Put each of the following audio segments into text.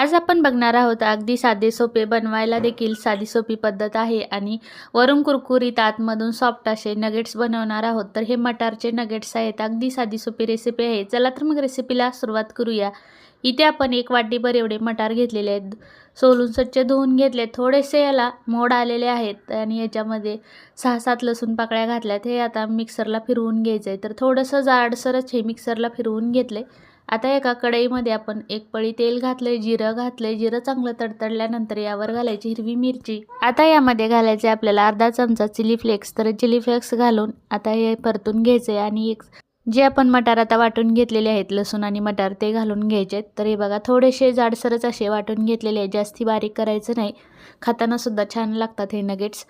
आज आपण बघणार आहोत अगदी साधे सोपे, बनवायला देखील साधी सोपी पद्धत आहे आणि वरून कुरकुरीत आतमधून सॉफ्ट असे नगेट्स बनवणार आहोत। तर हे मटारचे नगेट्स आहेत। अगदी साधी सोपी रेसिपी आहे। चला तर मग रेसिपीला सुरुवात करूया। इथे आपण एक वाटीभर एवढे मटार घेतलेले आहेत। सोलून स्वच्छ धुवून घेतले। थोडेसे याला मोड आलेले आहेत आणि याच्यामध्ये 6-7 लसूण पाकळ्या घातल्यात। हे आता मिक्सरला फिरवून घ्यायचं आहे। तर थोडंसं जाडसरच हे मिक्सरला फिरवून घेतले। आता एका कढईमध्ये आपण एक पळी तेल घातले, जिरं घातले। जिरं चांगलं तडतडल्यानंतर यावर घालायची हिरवी मिरची। आता यामध्ये घालायचे आपल्याला अर्धा चमचा चिली फ्लेक्स। तर चिली फ्लेक्स घालून आता हे परतून घ्यायचे आणि एक जे आपण मटार आता वाटून घेतलेले आहेत, लसूण आणि मटार ते घालून घ्यायचे। तर हे बघा थोडेसे जाडसरच असे वाटून घेतलेले आहेत, जास्ती बारीक करायचं नाही। खाताना सुद्धा छान लागतात हे नगेट्स।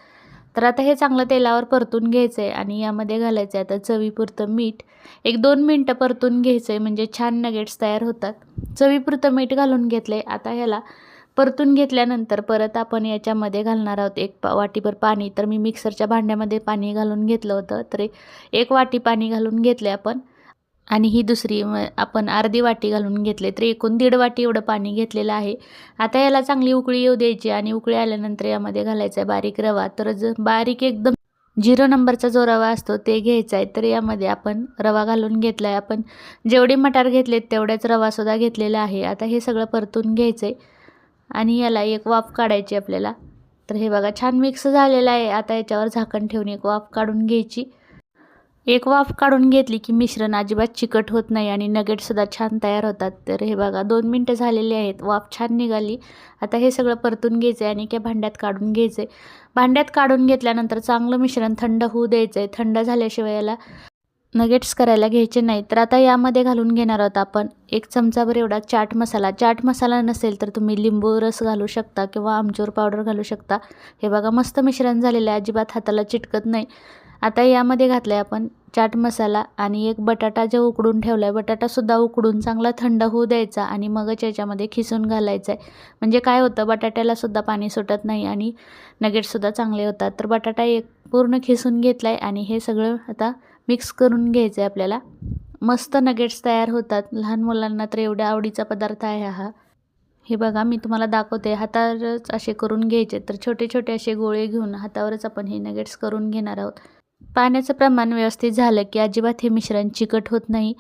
तर आता हे चांगलं तेलावर परतून घ्यायचं आहे आणि यामध्ये घालायचं आहे आता चवीपुरतं मीठ। 1-2 मिनटं परतून घ्यायचं आहे म्हणजे छान नगेट्स तयार होतात। चवीपुरतं मीठ घालून घेतले। आता ह्याला परतून घेतल्यानंतर परत आपण याच्यामध्ये घालणार आहोत एक वाटीभर पाणी। तर मी मिक्सरच्या भांड्यामध्ये पाणी घालून घेतलं होतं। तर एक वाटी पाणी घालून घेतले आपण आणि ही दुसरी आपण अर्धी वाटी घालून घेतले। तर एकूण 1.5 वाटी एवढं पाणी घेतलेलं आहे। आता याला चांगली उकळी येऊ द्यायची आणि उकळी आल्यानंतर यामध्ये घालायचा आहे बारीक रवा। तर बारीक एकदम 0 नंबरचा जो रवा असतो ते घ्यायचा आहे। तर यामध्ये आपण रवा घालून घेतला आहे। आपण जेवढे मटार घेतलेत तेवढ्याच रवासुद्धा घेतलेला आहे। आता हे सगळं परतून घ्यायचं आहे आणि याला एक वाफ काढायची आपल्याला। तर हे बघा छान मिक्स झालेलं आहे। आता याच्यावर झाकण ठेवून एक वाफ काढून घ्यायची। एक वाफ काढून घेतली की मिश्रण अजिबात चिकट होत नाही आणि नगेट्ससुद्धा छान तयार होतात। तर हे बघा 2 मिनटं झालेली आहेत, वाफ छान निघाली। आता हे सगळं परतून घ्यायचं आहे आणि एका भांड्यात काढून घ्यायचं आहे। भांड्यात काढून घेतल्यानंतर चांगलं मिश्रण थंड होऊ द्यायचं आहे। थंड झाल्याशिवाय याला नगेट्स करायला घ्यायचे नाही। तर आता यामध्ये घालून घेणार आहोत आपण 1 चमचाभर एवढा चाट मसाला। चाट मसाला नसेल तर तुम्ही लिंबू रस घालू शकता किंवा आमचूर पावडर घालू शकता। हे बघा मस्त मिश्रण झालेलं आहे, अजिबात हाताला चिटकत नाही। आता यामध्ये घातलं आहे आपण चाट मसाला आणि एक बटाटा जो उकडून ठेवला आहे, बटाटासुद्धा उकडून चांगला थंड होऊ द्यायचा आणि मगच याच्यामध्ये खिसून घालायचं आहे। म्हणजे काय होतं बटाट्यालासुद्धा पाणी सुटत नाही आणि नगेट्ससुद्धा चांगले होतात। तर बटाटा एक पूर्ण खिसून घेतला आहे आणि हे सगळं आता मिक्स करून घ्यायचं आहे आपल्याला। मस्त नगेट्स तयार होतात। लहान मुलांना तर एवढ्या आवडीचा पदार्थ आहे हा। हे बघा मी तुम्हाला दाखवते, हातावरच असे करून घ्यायचे। तर छोटे छोटे असे गोळे घेऊन हातावरच आपण हे नगेट्स करून घेणार आहोत। पाण्याचं प्रमाण व्यवस्थित झालं की अजिबात हे मिश्रण चिकट होत नाही।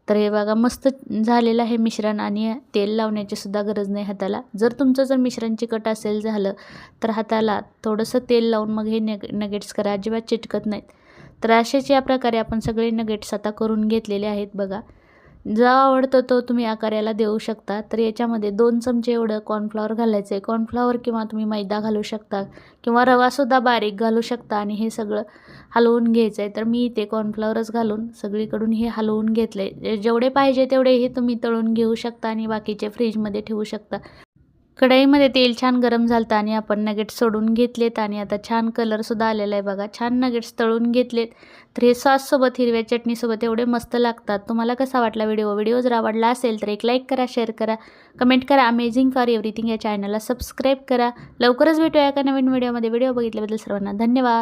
तर हे बघा मस्त झालेलं आहे मिश्रण आणि तेल लावण्याची सुद्धा गरज नाही हाताला। जर तुमचं मिश्रण चिकट असेल झालं तर हाताला थोडंसं तेल लावून मग हे नगेट्स करा, अजिबात चिटकत नाहीत। तर असेच या प्रकारे आपण सगळे नगेट्स आता करून घेतलेले आहेत बघा। जो आवडतो तो तुम्ही आकार याला देऊ शकता। तर याच्यामध्ये 2 चमचे एवढं कॉर्नफ्लॉवर घालायचं आहे। कॉर्नफ्लॉवर किंवा तुम्ही मैदा घालू शकता किंवा रवासुद्धा बारीक घालू शकता आणि हे सगळं हलवून घ्यायचं आहे। तर मी इथे कॉर्नफ्लॉवरच घालून सगळीकडून हे हलवून घेतले। जेवढे पाहिजे तेवढे हे तुम्ही तळून घेऊ शकता आणि बाकीचे फ्रीजमध्ये ठेवू शकता। कढईमध्ये तेल छान गरम झालं आणि आपण नगेट्स सोडून घेतलेत आणि आता छान कलरसुद्धा आलेला आहे बघा। छान नगेट्स तळून घेतलेत। तर हे सॉससोबत हिरव्या चटणीसोबत एवढे मस्त लागतात। तुम्हाला कसा वाटला व्हिडिओ जर आवडला असेल तर एक लाईक करा, शेअर करा, कमेंट करा। अमेझिंग फॉर एव्हरीथिंग या चॅनलला सबस्क्राईब करा। लवकरच भेटूया एका नवीन व्हिडिओमध्ये। व्हिडिओ बघितल्याबद्दल सर्वांना धन्यवाद।